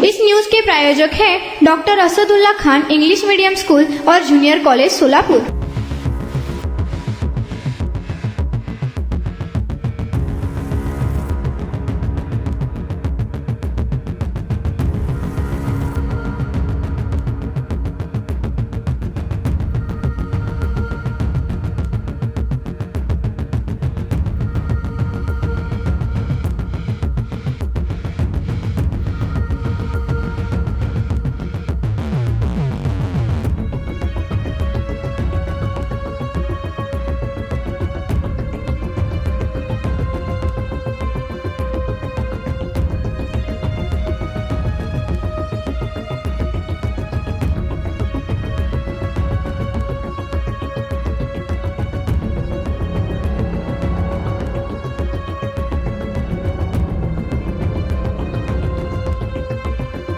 इस news के प्रायोजक हैं doctor Asadullah Khan English medium school और जूनियर कॉलेज सोलापुर।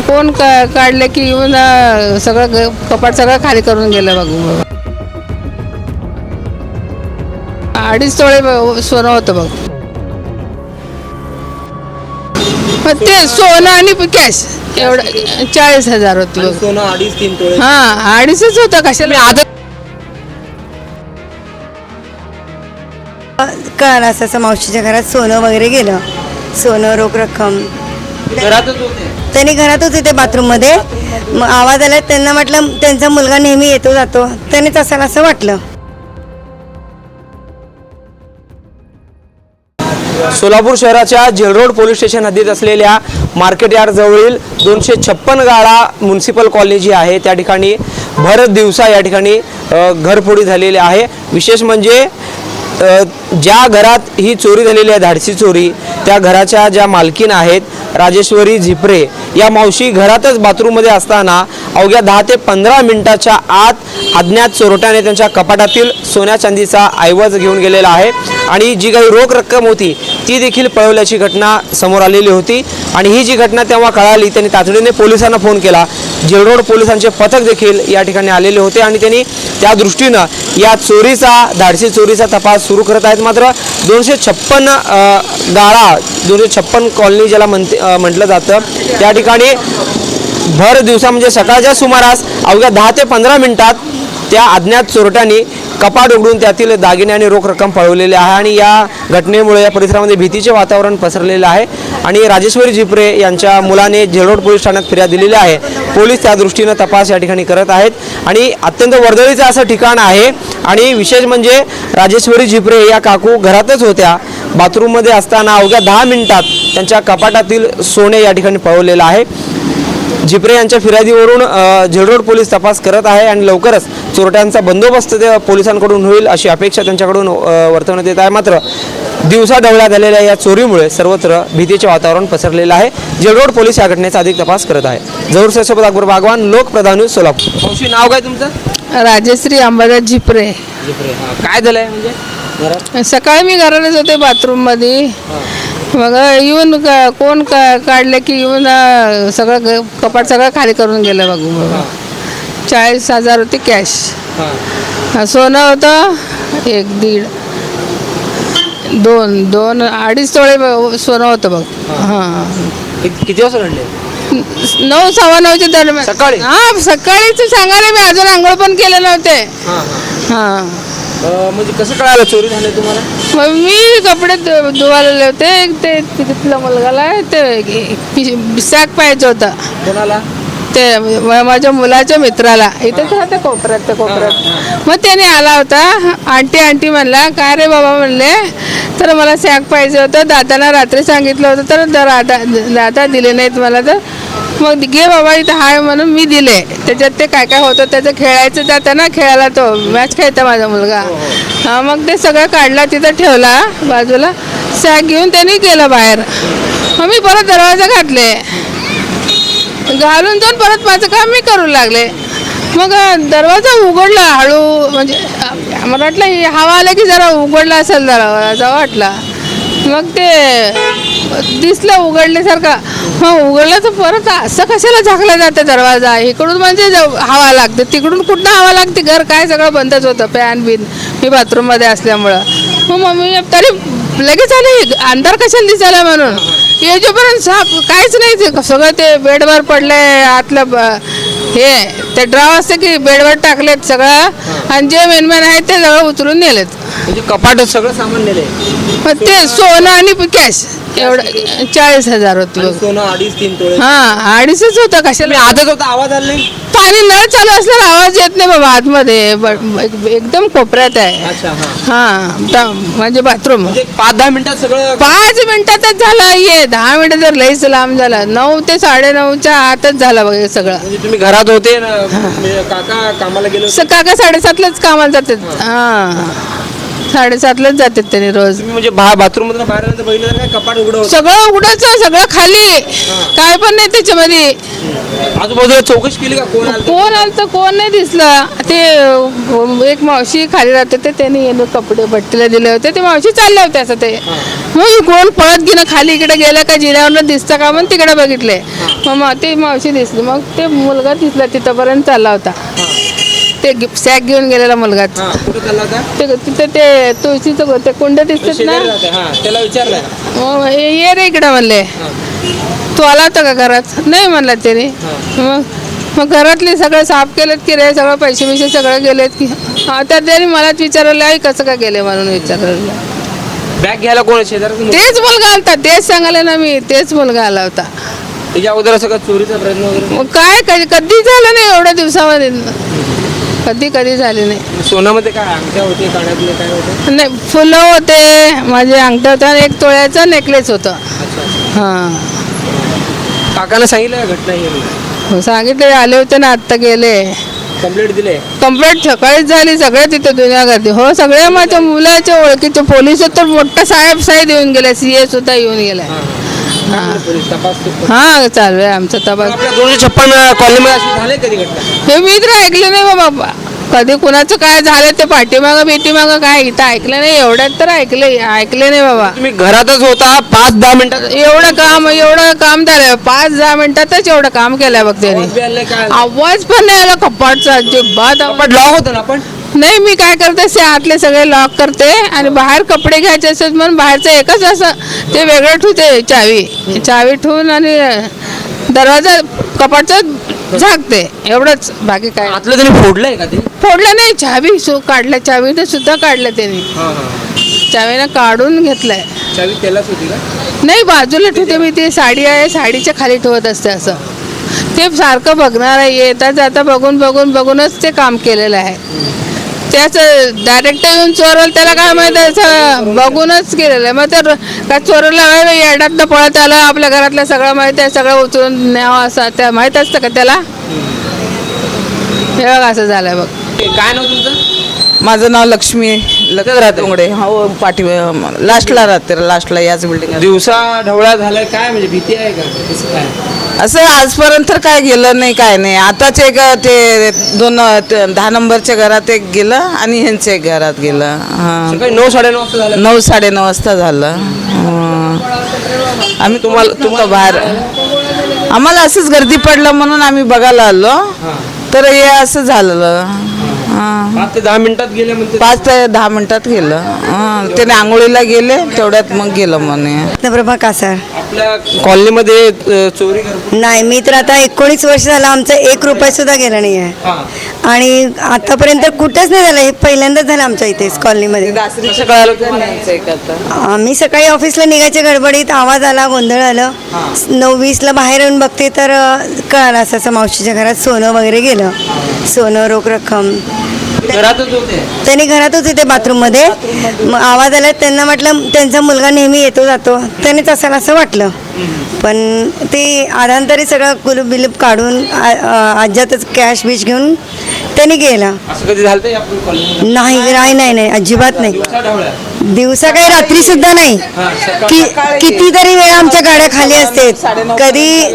फोन काढले की येऊन सगळं कपाट सगळं खाली करून गेलं बघू. 2.5 तोळे सोनं होतं बघ. ते सोनं आणि कॅश एवढं 40,000 होती बघ. सोनं 2.5-3 तोळे. हा 2.5च होतं. कशाला आधी काल असं मावशीच्या घरात सोनं वगैरे गेलं. सोनं रोख रक्कम घरातच होते. त्यांनी घरात होते ते बाथरूम मध्ये. मग आवाज आला, त्यांना म्हटलं त्यांचा मुलगा नेहमी येतो जातो, त्यांनीच असायला असं वाटलं. सोलापूर शहराच्या जेलरोड पोलीस स्टेशन हद्दीत असलेल्या मार्केट यार्ड जवळील 256 गाळा म्युन्सिपल कॉलनी जी आहे त्या ठिकाणी भर दिवसा या ठिकाणी घरफोडी झालेली आहे. विशेष म्हणजे ज्या घरात ही चोरी झालेली आहे, धाडसी चोरी, त्या घराच्या ज्या मालकीन आहेत राजेश्वरी झिपरे या मावशी घरातच बाथरूममध्ये असताना अवघ्या 10 ते 15 मिनिटाच्या आत अज्ञात चोरट्याने त्यांच्या कपाटातील सोन्या चांदीचा ऐवज घेऊन गेलेला आहे आणि जी काही रोख रक्कम होती ती देखील पळवल्याची घटना समोर आलेली होती. आणि ही जी घटना तेव्हा कळाली, त्यांनी तातडीने पोलिसांना फोन केला. जेलरोड पोलिसांचे पथक देखील या ठिकाणी आलेले होते आणि त्यांनी त्या दृष्टीनं या चोरीचा, धाडसी चोरीचा तपास सुरू करत आहेत. मात्र 256 गाळा, 256 कॉलनी ज्याला म्हटलं जातं, त्या ठिकाणी भर दिवसा म्हणजे सकाळच्या सुमारास अवघ्या 10 ते 15 मिनिटात त्या अज्ञात चोरट्यांनी कपाट उघडून त्यातील दागिने आणि रोख रक्कम पळवलेली आहे. आणि या घटनेमुळे या परिसरामध्ये भीतीचे वातावरण पसरलेलं आहे आणि राजेश्वरी झिपरे यांच्या मुलाने जेलरोड पोलीस ठाण्यात फिर्याद दिलेली आहे. पोलीस त्या दृष्टीनं तपास या ठिकाणी करत आहेत आणि अत्यंत वर्दळीचं असं ठिकाण आहे. आणि विशेष म्हणजे राजेश्वरी झिपरे या काकू घरातच होत्या. बाथरूममध्ये असताना अवघ्या 10 मिनिटात त्यांच्या कपाटातील सोने या ठिकाणी पळवलेलं आहे. झिपरे यांच्या फिर्यादीवरून जेलरोड पोलीस तपास करत आहे आणि लवकरच चोरट्यांचा बंदोबस्त पोलिसांकडून होईल अशी अपेक्षा त्यांच्याकडून वर्तवण्यात येत आहे. मात्र दिवसा ढवळ्या झालेल्या या चोरीमुळे सर्वत्र भीतीचे वातावरण पसरलेलं आहे. जेलरोड पोलीस या घटनेचा अधिक तपास करत आहे. जहूर सोबत अकबर बागवान, लोकप्रधान न्यूज, सोलापूर. मावशी, नाव काय तुमचं? राजेश्री अंबादास झिपरे. काय झालंय म्हणजे? सकाळी मी घरातच होते बाथरूम मध्ये. मग येऊन कोण काढले की येऊन सगळं कपाट सगळं खाली करून गेलं बघू. 40,000 होती कॅश. सोनं होतं 1-1.5 2.5 तोळे सोनं होतं बघ. हां. किती वाजता घडले? 9-9:15 दरम्यान. सकाळी? हां, सकाळीच सांगायला मी अजून आंघोळ पण केले नव्हते. हां. म्हणजे कसं कळालं चोरी झाली तुम्हाला? मग मी कपडे धुवायला होते. ते तिथल्या मुलगाला ते सॅक पाहिजे होता. कोणाला? ते माझ्या मुलाच्या मित्राला. इथेच राहते कोपऱ्यात, त्या कोपऱ्यात. मग त्याने आला होता. आंटी म्हणला, काय रे बाबा म्हणले, तर मला सॅक पाहिजे होतं. दादाला रात्री सांगितलं होतं तर दादा दिले नाहीत मला. तर मग घे बाबा, इथं हाय म्हणून मी दिले. त्याच्यात ते काय काय होतं त्याचं खेळायचं जातं ना, खेळायला तो मॅच खेळता माझा मुलगा. हां, मग ते सगळं काढला, तिथं ठेवला बाजूला. सॅक घेऊन त्यांनी गेलं बाहेर. मग मी परत दरवाजा घालून जाऊन परत माझं काम मी करू लागले. मग दरवाजा उघडला हळू, म्हणजे मला वाटलं हवा आला की जरा उघडला असेल दरवाजा वाटला. मग ते दिसलं उघडल्यासारखं. मग उघडलं तर परत असं कशाला झाकला जातं दरवाजा? इकडून म्हणजे हवा लागते, तिकडून कुठं हवा लागते? घर काय सगळं बंदच होतं, फॅन बिन. मी बाथरूममध्ये असल्यामुळं. मग मम्मी तरी लगेच आले अंधार कशाला दिसायला म्हणून येजोपर्यंत साप काहीच नाही ते सगळं ते बेडवर पडलंय आतलं हे ते ड्रॉ असते की बेडवर टाकलेत सगळं आणि जे मेनमॅन आहेत ते सगळं उचलून नेलेत म्हणजे कपाट सगळं सामान नेलंय मग ते सोनं आणि कॅश एवढं 40,000 होतं आणि बघ. सोनं 2.5-3 तोळे हा 2.5च होतं मी कशाला आजच होता आवाज आला नाही पाणी नळ चालू असल्यावर आवाज येत नाही बाबा आतमध्ये एकदम कोपऱ्यात आहे अच्छा म्हणजे बाथरूम म्हणजे 5-10 मिनिटात सगळं 5 मिनिटातच झालं ये 10 मिनिटं जर लईच लांब झाला 9 ते 9:30च्या आतच झालं बघ हे सगळं म्हणजे तुम्ही घरात होते ना म्हणजे काका कामाला गेले होते. काका 7:30लाच कामाला जातात हा 7:30लाच जातात त्यांनी रोज तुम्ही म्हणजे बाथरूम मधून बाहेर आल्यानंतर बघितलं तर काय कपाट उघडं होतं सगळं उघडायचं सगळं खाली काय पण नाही त्याच्यामध्ये आजूबाजूला चौकशी केली का कोण आलं कोण आलं तर कोण नाही दिसलं ते एक मावशी खाली राहते ते त्यांनी येणं कपडे भट्टीला दिले होते ते मावशी चालले होते असं ते मग कोण पळत गेलं खाली इकडे गेलं का जिऱ्यावरनं दिसतं का म्हणून तिकडे बघितले मग ते मावशी दिसली मग ते मुलगा दिसला तिथंपर्यंत चालला होता ते सॅक घेऊन गेलेला मुलगा कुठं चालला होता तिथे ते तुळशीचं ते कुंड दिसतात ना शेजारी राहते. हा त्याला विचारलं मग ये रे इकडं म्हणले तू आला होता का घरात नाही म्हणला त्याने मग घरातले सगळं साफ केलेत की रे सगळं पैसे सगळं गेलेत की हा त्या त्यांनी मलाच विचारलं आई कसं काय गेले म्हणून विचारलं बॅग घ्यायला कोण शेजारी तेच मुलगा आला होता तेच सांगायला ना मी तेच मुलगा आला होता त्याच्या अगोदर सगळं चोरीचा प्रयत्न वगैरे मग काय कधी झालं नाही एवढ्या दिवसामध्ये कधी झाले नाही सोनामध्ये काय अंगठ्या होते कानातले काय होते नाही फुलं होते माझे अंगठं होतं आणि 1 तोळ्याचं नेकलेस होतं हां काकानं सांगितलं का घटना ही सांगितले आले होते ना आत्ता गेले कंप्लेंट दिले कंप्लेंट सकाळीच झाली सगळे तिथे दुनिया गर्दी हो सगळे माझ्या मुलाच्या ओळखीचे पोलीस तर मोठा साहेब येऊन गेले CS सुद्धा येऊन गेलाय पोलीस तपास हा चालू आहे आमचा तपास आपल्या 256 कॉलनीमध्ये अशी झाले कधी घटना हे मी तर ऐकलं नाही बाबा कधी कुणाचं काय झालं ते पाठीमागं काय इथं ऐकलं नाही एवढ्यात तर ऐकले नाही बाबा तुम्ही घरातच होता 5-10 मिनिटात एवढं काम झालं 5-10 मिनिटातच एवढं काम केलंय बघ त्यांनी काय आवाज पण नाही आला कपाटचा अजिबात आवाज लॉक होतं ना आपण नाही मी काय करते आतले सगळे लॉक करते आणि बाहेर कपडे घ्यायचे असतात म्हणून बाहेरचं एकच असं ते वेगळं ठेवते चावी ठेवून आणि दरवाजा कपाटचं झाकते एवढंच बाकी काय आतलं त्यांनी फोडलंय का ते फोडलं नाही चावीने सुद्धा काढलं त्यांनी चावीनं काढून घेतलंय चावी त्यालाच होती का नाही बाजूला ठेवते मी ती साडी आहे साडीच्या खाली ठेवत असते असं ते सारखं बघणार आहे येता जाता बघूनच ते काम केलेलं आहे त्याच डायरेक्ट येऊन चोरल त्याला काय माहिती असं बघूनच केलेलं आहे मग तर काय चोरला येडातनं पळत आलं आपल्या घरातलं सगळं माहिती आहे सगळं उचलून न्यावं असं त्या माहीत असतं का त्याला हे बघ असं झालंय बघ काय नाव तुमचं माझं नाव लक्ष्मी उंगडे हो लास्टला राहते याच बिल्डिंग दिवसा ढवळा झालाय काय म्हणजे भीती आहे का कसं काय असं आजपर्यंत तर काय गेलं नाही काय नाही आताच एक ते 10 नंबरच्या घरात एक गेलं आणि ह्यांच्या एक घरात गेलं सकाळी 9-9:30 वाजता झालं 9-9:30 वाजता झालं आम्ही तुम्हाला बाहेर आम्हाला असंच गर्दी पडलं म्हणून आम्ही बघायला आलो तर हे असं झालं 5 ते 10 मिनिटात गेले म्हणते 5 ते 10 मिनिटात गेलं त्याने आंघोळीला गेले तेवढ्यात मग गेलं म्हणे रत्नप्रभा कासार आपल्या कॉलनीमध्ये चोरी नाही मी तर आता 19 वर्ष झालं आमचं 1 रुपया सुद्धा गेला नाही आहे आणि आतापर्यंत कुठंच नाही झालं हे पहिल्यांदाच झालं आमच्या इथेच कॉलनीमध्ये कसं कळालं मी सकाळी ऑफिसला निघायच्या गडबडीत आवाज आला गोंधळ आलं 9:20ला बाहेर येऊन बघते तर कळालं असं मावशीच्या घरात सोनं वगैरे गेलं सोनं रोख रक्कम घरातच होते त्यांनी घरात होते ते बाथरूममध्ये मग आवाज आला त्यांना म्हटलं त्यांचा मुलगा नेहमी येतो जातो त्यांनीच असायला असं वाटलं पण ते आधांतरी सगळं कुलूप बिलूप काढून आज्यातच कॅश बिश घेऊन त्यांनी गेला असं कधी झालं या कॉलनीमध्ये नाही अजिबात नाही दिवसा काही रात्री सुद्धा नाही कितीतरी वेळा आमच्या गाड्या खाली असते कधी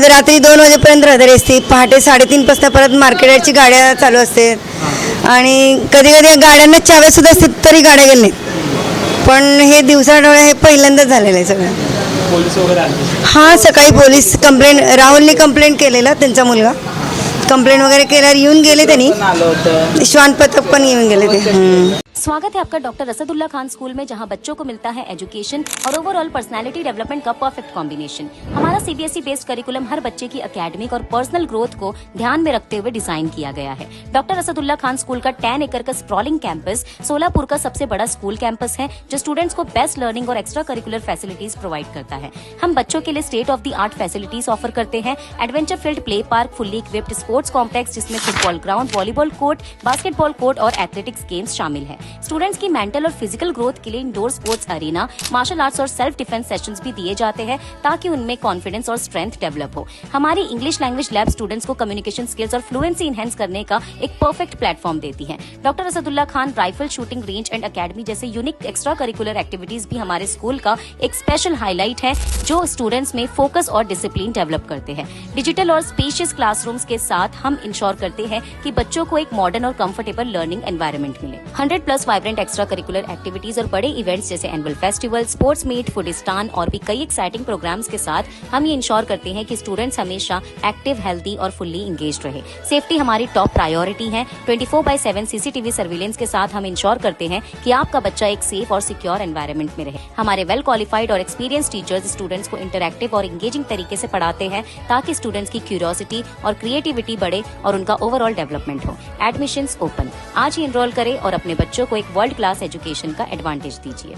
रात्री 2 वाजेपर्यंत रहदारी असते पहाटे 3:30 वाजता परत मार्केटची गाड्या चालू असते आणि कधी कधी गाड्यांना चाव्या सुद्धा असतात तरी गाड्या गेल्या नाहीत पण हे दिवसा डोळे हे पहिल्यांदाच झालेलं आहे सगळं पोलीस वगैरे आले हां सकाळी पोलीस कंप्लेंट राहुलने कंप्लेंट केलेलं त्यांचा मुलगा कंप्लेंट वगैरे केल्यावर येऊन गेले त्यांनी आलं होतं श्वान पथक पण येऊन गेले ते स्वागत है आपका डॉक्टर असदुल्ला खान स्कूल में, जहां बच्चों को मिलता है एजुकेशन और ओवरऑल पर्सनालिटी डेवलपमेंट का परफेक्ट कॉम्बिनेशन। हमारा सीबीएसई बेस्ड करिकुलम हर बच्चे की एकेडमिक और पर्सनल ग्रोथ को ध्यान में रखते हुए डिजाइन किया गया है। डॉक्टर असदुल्ला खान स्कूल का 10 एकड़ का स्प्रॉलिंग कैंपस सोलापुर का सबसे बड़ा स्कूल कैंपस है, जो स्टूडेंट्स को बेस्ट लर्निंग और एक्स्ट्रा करिकुलर फैसिलिटीज प्रोवाइड करता है। हम बच्चों के लिए state of the art facilities offer करते हैं। Adventure field play park, fully equipped sports complex जिसमें football ground, volleyball court, basketball court और एथलेटिक्स गेम्स शामिल है। स्टूडेंट्स की मेंटल और फिजिकल ग्रोथ के लिए indoor sports arena, martial arts और सेल्फ डिफेंस सेशंस भी दिए जाते हैं ताकि उनमें कॉन्फिडेंस और स्ट्रेंथ डेवलप हो। हमारी इंग्लिश लैंग्वेज लैब स्टूडेंट्स को कम्युनिकेशन स्किल्स और फ्लुएंसी इनहेंस करने का एक परफेक्ट प्लेटफॉर्म देती है। Doctor Asadullah Khan rifle shooting range end academy जैसे यूनिक एक्स्ट्रा करिकुलर एक्टिविटीज भी हमारे स्कूल का एक स्पेशल हाईलाइट है, जो स्टूडेंट्स में फोकस और डिसिप्लिन डेवलप करते हैं। डिजिटल और स्पेशियस क्लासरूम्स के साथ हम इंश्योर करते हैं कि बच्चों को एक मॉडर्न और कंफर्टेबल लर्निंग एनवायरनमेंट मिले। 100+ वाइब्रेंट एक्स्ट्रा करिकुलर एक्टिविटीज और बड़े इवेंट्स जैसे एनुअल फेस्टिवल, स्पोर्ट्स मीट, फूडिस्तान और भी कई एक्साइटिंग प्रोग्राम्स के साथ हम ये इंश्योर करते हैं कि स्टूडेंट्स हमेशा एक्टिव, हेल्दी और फुल्ली इंगेज्ड रहे। सेफ्टी हमारी टॉप प्रायोरिटी है। 24/7 सीसीटीवी सर्विलेंस के साथ हम इंश्योर करते हैं कि आपका बच्चा एक सेफ और सिक्योर एनवायरनमेंट में रहे। हमारे वेल क्वालिफाइड और एक्सपीरियंस टीचर्स स्टूडेंट्स को इंटरैक्टिव और इंगेजिंग तरीके से पढ़ाते हैं ताकि स्टूडेंट्स की क्यूरियोसिटी और क्रिएटिविटी बढ़े और उनका ओवरऑल डेवलपमेंट हो। Admissions open. आज ही एनरोल करें और अपने बच्चों को एक वर्ल्ड क्लास एजुकेशन का एडवांटेज दीजिए।